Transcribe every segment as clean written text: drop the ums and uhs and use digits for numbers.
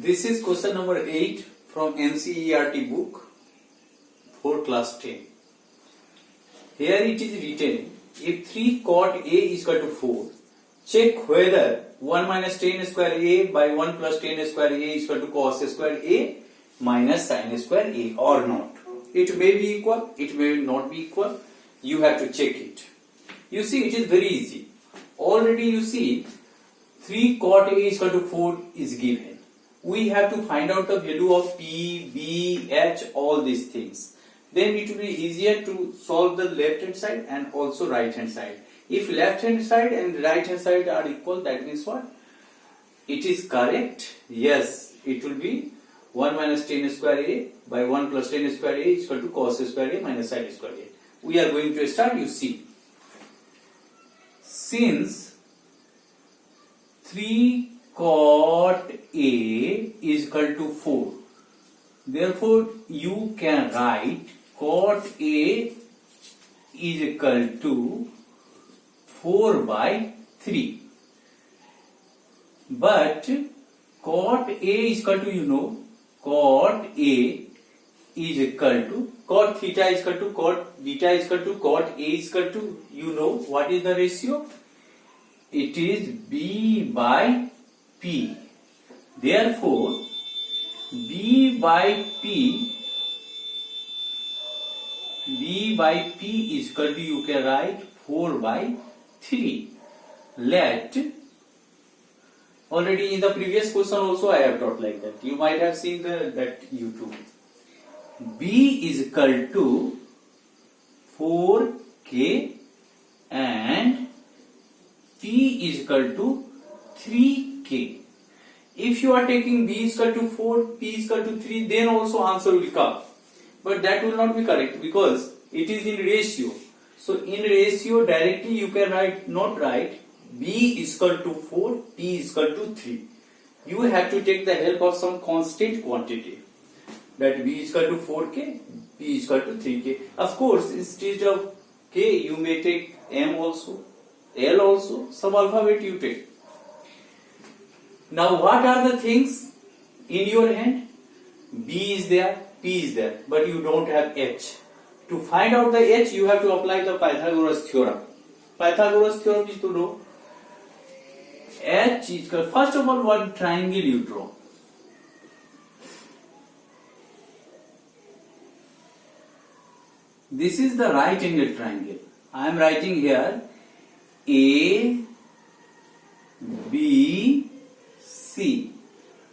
This is question number 8 from NCERT book for class 10. Here it is written, if 3 cot A is equal to 4, check whether 1 minus tan square A by 1 plus tan square A is equal to cos square A minus sin square A or not. It may be equal, it may not be equal. You have to check it. You see, it is very easy. Already you see 3 cot A is equal to 4 is given. We have to find out the value of P, B, H, all these things. Then it will be easier to solve the left hand side and also right hand side. If left hand side and right hand side are equal, that means what? It is correct. Yes, it will be 1 minus tan square A by 1 plus tan square A is equal to cos square A minus sin square A. We are going to start, you see. Since 3 cot A is equal to 4, therefore you can write cot A is equal to 4 by 3. But cot A is equal to, cot A is equal to, cot theta is equal to, cot beta is equal to, cot A is equal to, what is the ratio? It is B by P. Therefore, B by P is equal to, you can write 4 by 3. Let, already in the previous question also I have taught like that. You might have seen that YouTube. B is equal to 4K and P is equal to 3K. If you are taking B is equal to 4, P is equal to 3, then also answer will come. But that will not be correct because it is in ratio. So in ratio directly you can not write B is equal to 4, P is equal to 3. You have to take the help of some constant quantity. That B is equal to 4K, P is equal to 3K. Of course, instead of K you may take M also, L also, some alphabet you take. Now what are the things in your hand? B is there, P is there, but you don't have H. To find out the H, you have to apply the Pythagoras theorem. Pythagoras theorem is to know H is equal, first of all, one triangle you draw. This is the right angle triangle. I am writing here A, B, C.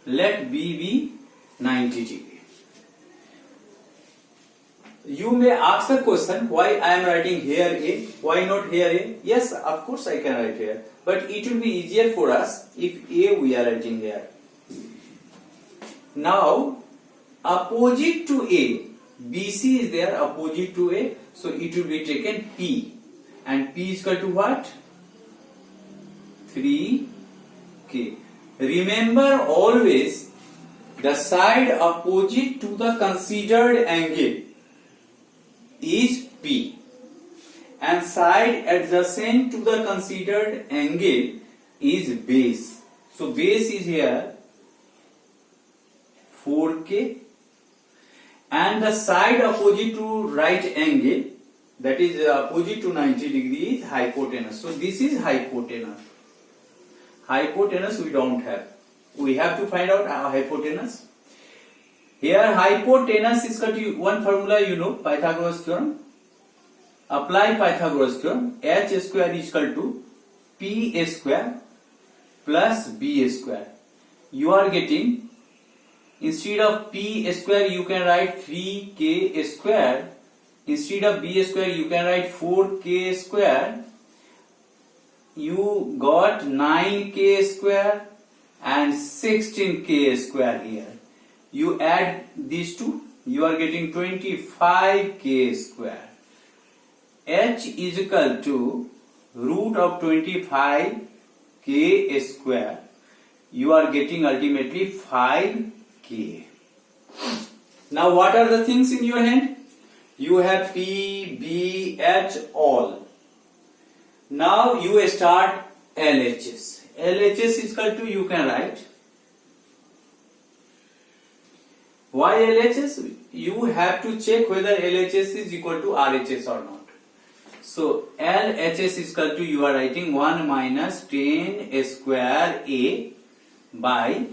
Let B be 90 degree. You may ask the question, why I am writing here A, why not here A? Yes, of course I can write here. But it will be easier for us if A we are writing here. Now, opposite to A, BC is there, opposite to A, so it will be taken P. And P is equal to what? 3K. Remember always the side opposite to the considered angle is P and side adjacent to the considered angle is base. So base is here 4K and the side opposite to right angle, that is opposite to 90 degree, is hypotenuse. So this is hypotenuse. Hypotenuse we don't have. We have to find out our hypotenuse. Here hypotenuse is equal to one formula, Pythagoras theorem. Apply Pythagoras theorem. H square is equal to P square plus B square. You are getting, instead of P square you can write 3K square. Instead of B square you can write 4K square. You got 9K square and 16K square here. You add these two, you are getting 25K square. H is equal to root of 25K square. You are getting ultimately 5K. Now what are the things in your hand? You have P, B, H, all. Now you start LHS. LHS is equal to, you can write Why LHS? You have to check whether LHS is equal to RHS or not. So LHS is equal to, you are writing 1 minus 10 square A by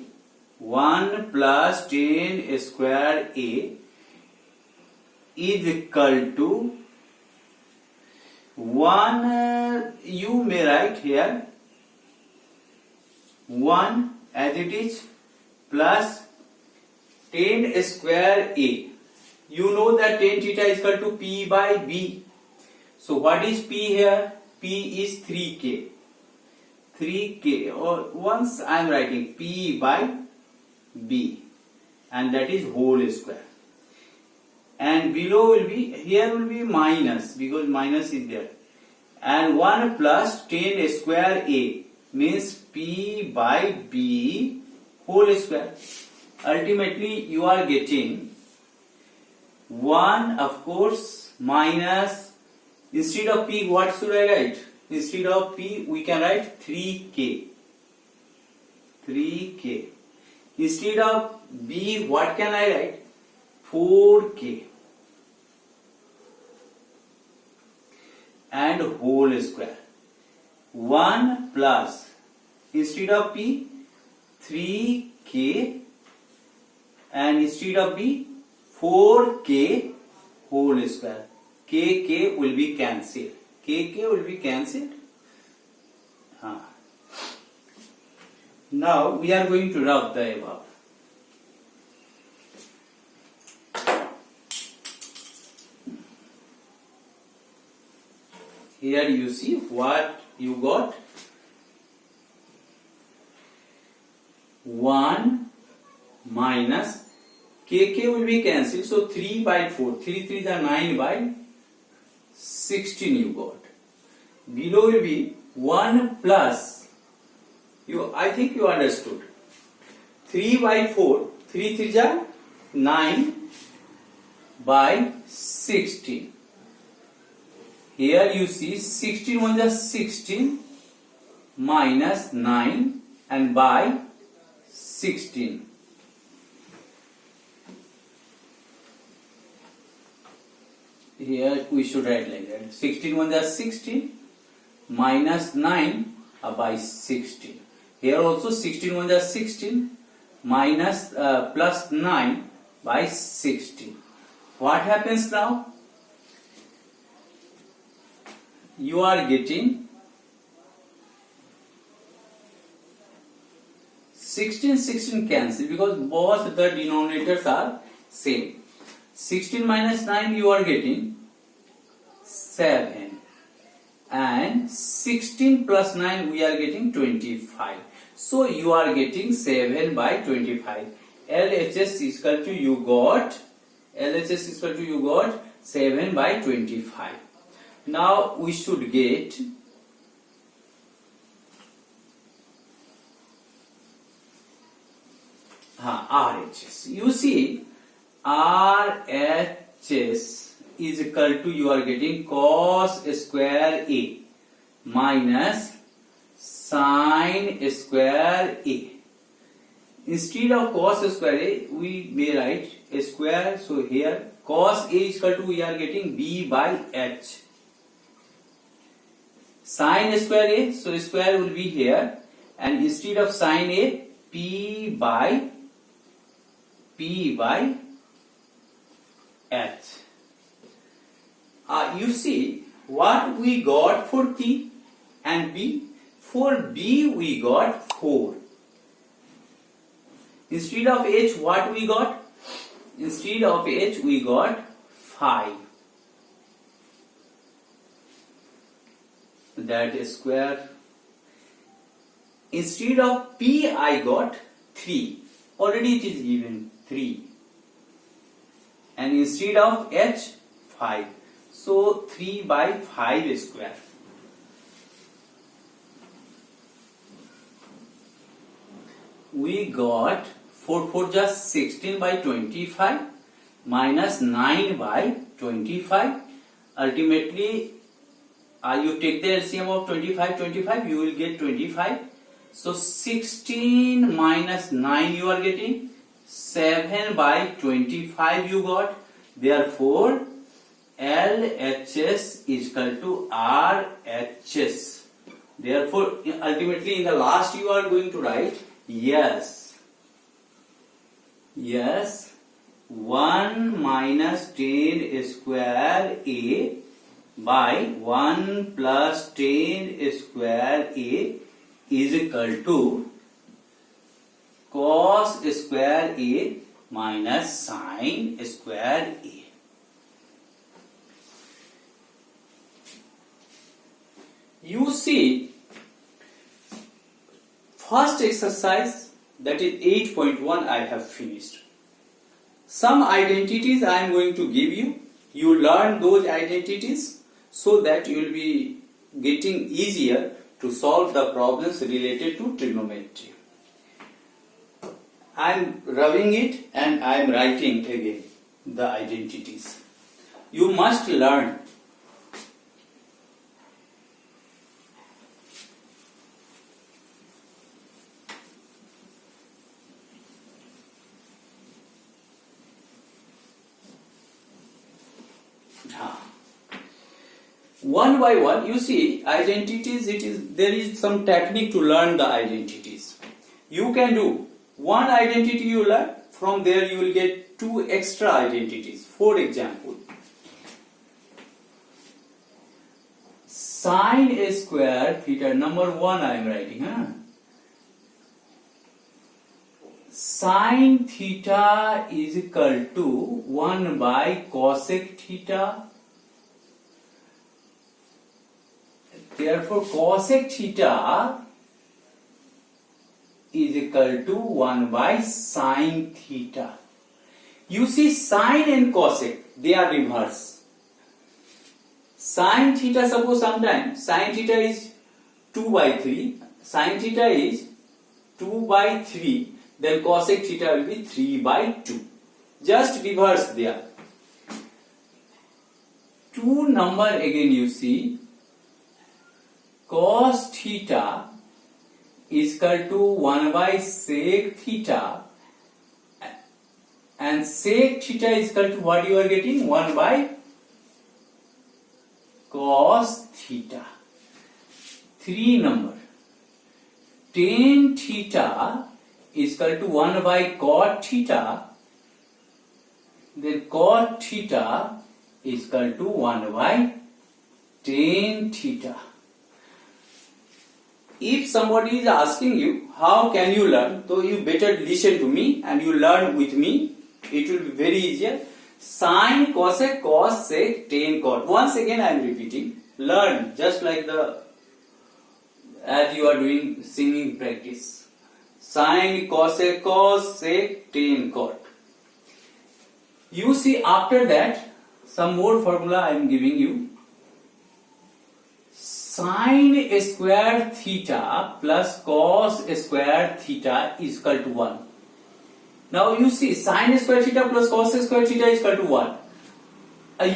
1 plus 10 square A is equal to 1, you may write here 1 as it is, plus 10 square A. You know that tan theta is equal to P by B. So what is P here? P is 3K. 3K, or once I am writing P by B, and that is whole square. And below will be, here will be minus, because minus is there. And 1 plus 10 square A means P by B whole square. Ultimately you are getting 1, of course, minus, instead of P what should I write? Instead of P we can write 3K. 3K. Instead of B what can I write? 4K. And whole square. 1 plus, instead of P, 3K, and instead of B, 4K whole square. K will be cancelled. K will be cancelled. Now we are going to rub the above. Here you see what you got. 1 minus K will be cancelled, so 3 by 4. 3 3s are 9 by 16 you got. Below will be 1 plus, I think you understood. 3 by 4, 3 3s are 9 by 16. Here you see 16 1s are 16 minus 9 and by 16. Here we should write like that. 16 1s are 16 minus 9 by 16. Here also 16 1s are 16 minus plus 9 by 16. What happens now? You are getting 16 cancel, because both the denominators are same. 16 minus 9 you are getting 7, and 16 plus 9 we are getting 25. So you are getting 7 by 25. LHS is equal to, you got 7 by 25. Now we should get RHS. You see, RHS is equal to, you are getting cos square A minus sin square A. Instead of cos square A, we may write a square. So here cos A is equal to, we are getting B by H. Sin square A, so square will be here, and instead of sin A, P by H. You see what we got for P and B. For B we got 4. Instead of H what we got? Instead of H we got 5. That is square. Instead of P I got 3. Already it is given 3. And instead of H 5. So 3 by 5 square. We got 4 just 16 by 25 minus 9 by 25. Ultimately you take the LCM of 25, you will get 25. So 16 minus 9 you are getting 7/25 you got. Therefore, LHS is equal to RHS. Therefore, ultimately in the last you are going to write yes, 1 minus 10 square A by 1 plus 10 square A is equal to cos square A minus sin square A. You see, first exercise, that is 8.1, I have finished. Some identities I am going to give you. You learn those identities so that you will be getting easier to solve the problems related to trigonometry. I am rubbing it and I am writing again the identities. You must learn. One by one, you see identities. There is some technique to learn the identities. You can do one identity you learn. From there you will get two extra identities. For example, sin a square theta. Number 1 I am writing. Sin theta is equal to 1 by cosec theta. Therefore, cosec theta is equal to 1 by sin theta. You see, sin and cosec, they are reverse. Sin theta, suppose sometimes sin theta is 2 by 3, sin theta is 2 by 3, then cosec theta will be 3 by 2. Just reverse there. 2 number again you see, cos theta is equal to 1 by sec theta, and sec theta is equal to what you are getting? 1 by cos theta. 3 number, tan theta is equal to 1 by cot theta, then cot theta is equal to 1 by tan theta. If somebody is asking you how can you learn, so you better listen to me and you learn with me. It will be very easier. Sin, cosec, cos, sec, tan, cot. Once again I am repeating. Learn just like as you are doing singing practice. Sin, cosec, cos, sec, tan, cot. You see, after that some more formula I am giving you. Sin square theta plus cos square theta is equal to 1. Now you see, sin square theta plus cos square theta is equal to 1.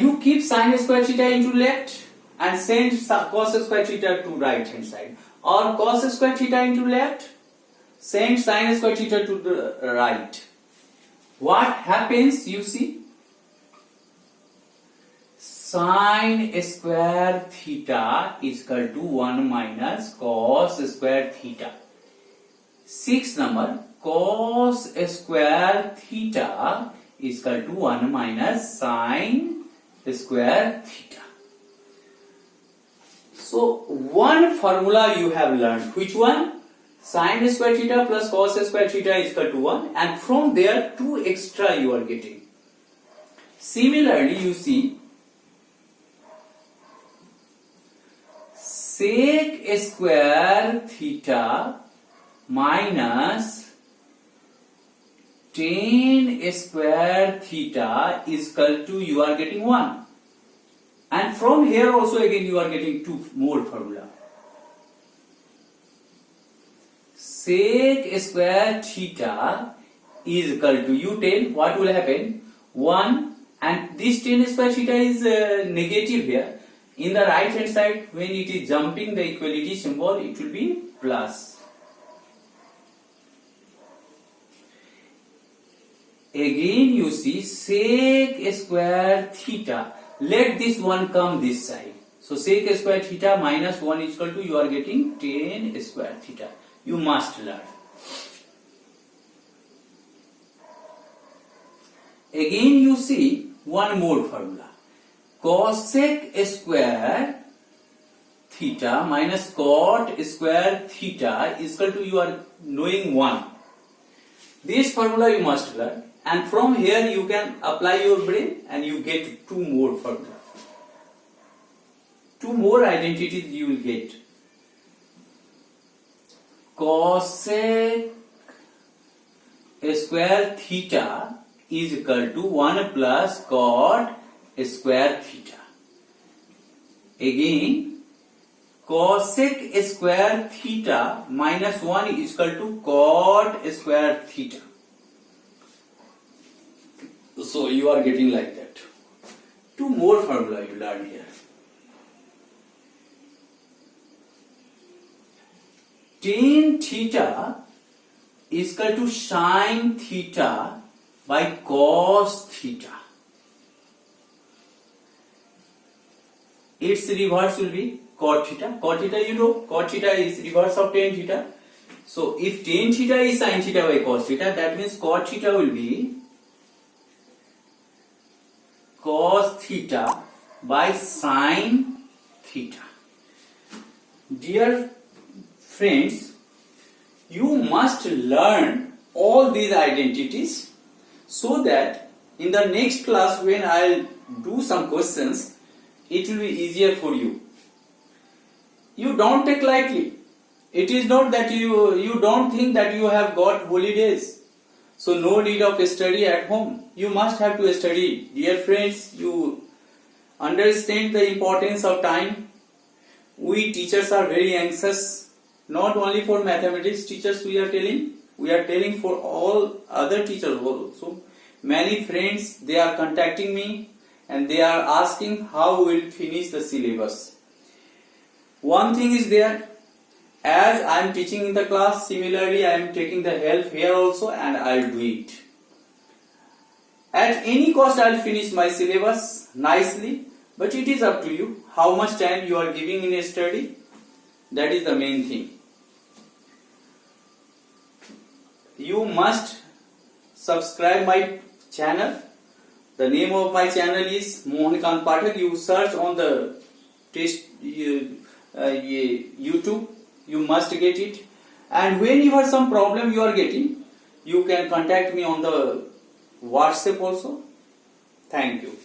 You keep sin square theta into left and send cos square theta to right hand side, or cos square theta into left, send sin square theta to the right. What happens, you see? Sin square theta is equal to 1 minus cos square theta. 6 number, cos square theta is equal to 1 minus sin square theta. So, one formula you have learned. Which one? Sin square theta plus cos square theta is equal to 1, and from there 2 extra you are getting. Similarly, you see, sec square theta minus tan square theta is equal to, you are getting 1. And from here also again you are getting 2 more formula. Sec square theta is equal to, you tell what will happen? 1, and this tan square theta is negative here. In the right hand side, when it is jumping the equality symbol, it will be plus. Again you see sec square theta. Let this one come this side. So sec square theta minus 1 is equal to, you are getting tan square theta. You must learn. Again you see one more formula. Cosec square theta minus cot square theta is equal to, you are knowing 1. This formula you must learn, and from here you can apply your brain and you get two more formula. Two more identities you will get. Cosec square theta is equal to 1 plus cot square theta. Again, cosec square theta minus 1 is equal to cot square theta. So you are getting like that. Two more formula you learn here. Tan theta is equal to sin theta by cos theta. Its reverse will be cot theta. Cot theta, you know, cot theta is reverse of tan theta. So if tan theta is sin theta by cos theta, that means cot theta will be cos theta by sin theta. Dear friends, you must learn all these identities so that in the next class when I'll do some questions, it will be easier for you. You don't take lightly. It is not that you don't think that you have got holidays, so no need of study at home. You must have to study. Dear friends, you understand the importance of time. We teachers are very anxious, not only for mathematics teachers we are telling for all other teachers also. Many friends, they are contacting me and they are asking how we will finish the syllabus. One thing is there, as I am teaching in the class, similarly I am taking the help here also and I will do it. At any cost I will finish my syllabus nicely, but it is up to you how much time you are giving in a study. That is the main thing. You must subscribe my channel. The name of my channel is Mohankant Pathak. You search on the YouTube, you must get it. And whenever some problem you are getting, you can contact me on the WhatsApp also. Thank you.